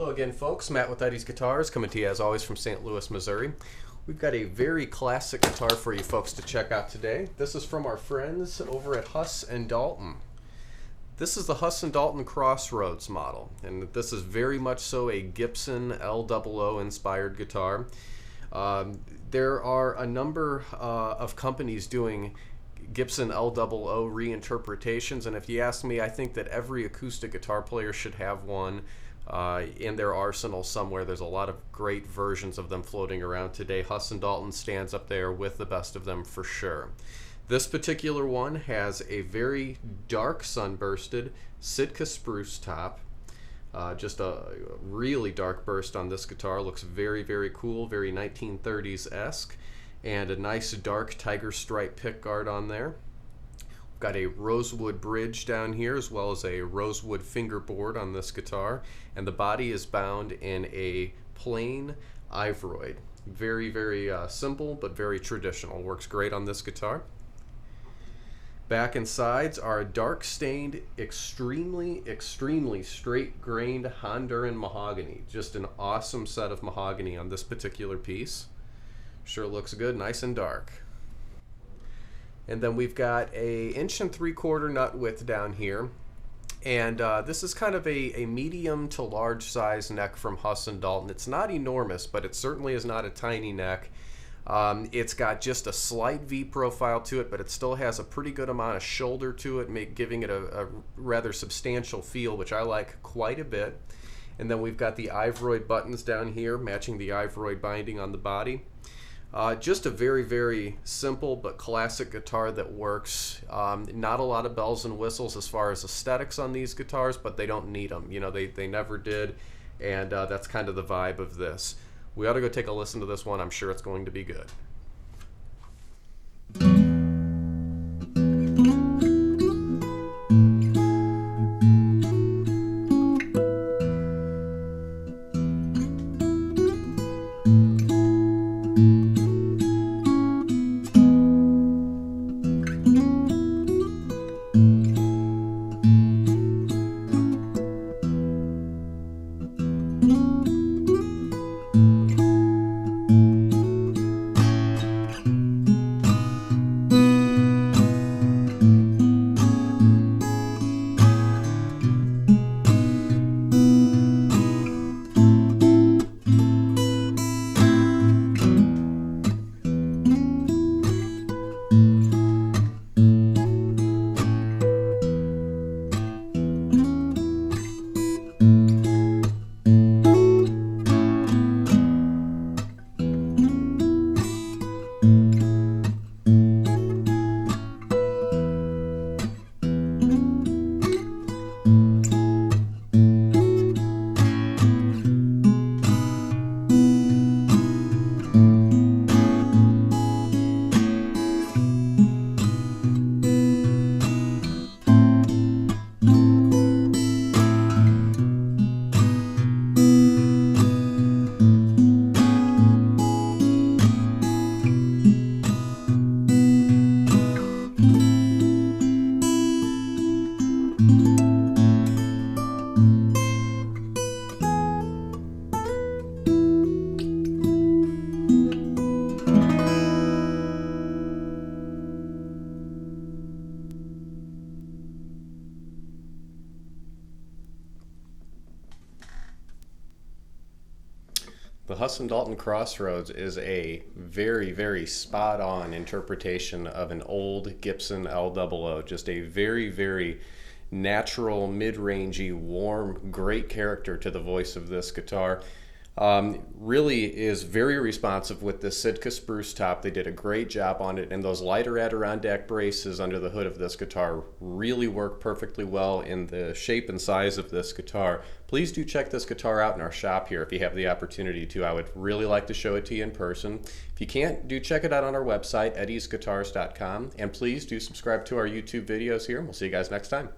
Hello again, folks. Matt with Eddie's Guitars, coming to you as always from St. Louis, Missouri. We've got a very classic guitar for you folks to check out today. This is from our friends over at Huss and Dalton. This is the Huss Dalton Crossroads model, and this is very much so a Gibson LOO inspired guitar. There are a number of companies doing Gibson LOO reinterpretations, and if you ask me, I think that every acoustic guitar player should have one in their arsenal somewhere. There's a lot of great versions of them floating around today. Huss and Dalton stands up there with the best of them for sure. This particular one has a very dark sunbursted Sitka spruce top. Just a really dark burst on this guitar. Looks very, very cool, very 1930s-esque. And a nice dark tiger stripe pickguard on there. We've got a rosewood bridge down here as well as a rosewood fingerboard on this guitar. And the body is bound in a plain ivoroid. Very, very simple but very traditional. Works great on this guitar. Back and sides are a dark stained, extremely straight grained Honduran mahogany. Just an awesome set of mahogany on this particular piece. Sure looks good, nice and dark. And then we've got a 1 3/4 nut width down here. And this is kind of a medium to large size neck from Huss and Dalton. It's not enormous, but it certainly is not a tiny neck. It's got just a slight V profile to it, but it still has a pretty good amount of shoulder to it, giving it a rather substantial feel, which I like quite a bit. And then we've got the ivoroid buttons down here, matching the ivoroid binding on the body. Just a very, very simple but classic guitar that works. Not a lot of bells and whistles as far as aesthetics on these guitars, but they don't need them. You know, they never did, and that's kind of the vibe of this. We ought to go take a listen to this one. I'm sure it's going to be good. The Huss Dalton Crossroads is a very, very spot-on interpretation of an old Gibson LOO. Just a very, very natural, mid-rangey, warm, great character to the voice of this guitar. Really is very responsive with the Sitka spruce top. They did a great job on it, and those lighter Adirondack braces under the hood of this guitar really work perfectly well in the shape and size of this guitar. Please do check this guitar out in our shop here if you have the opportunity to. I would really like to show it to you in person. If you can't, do check it out on our website, eddiesguitars.com, and please do subscribe to our YouTube videos here, and we'll see you guys next time.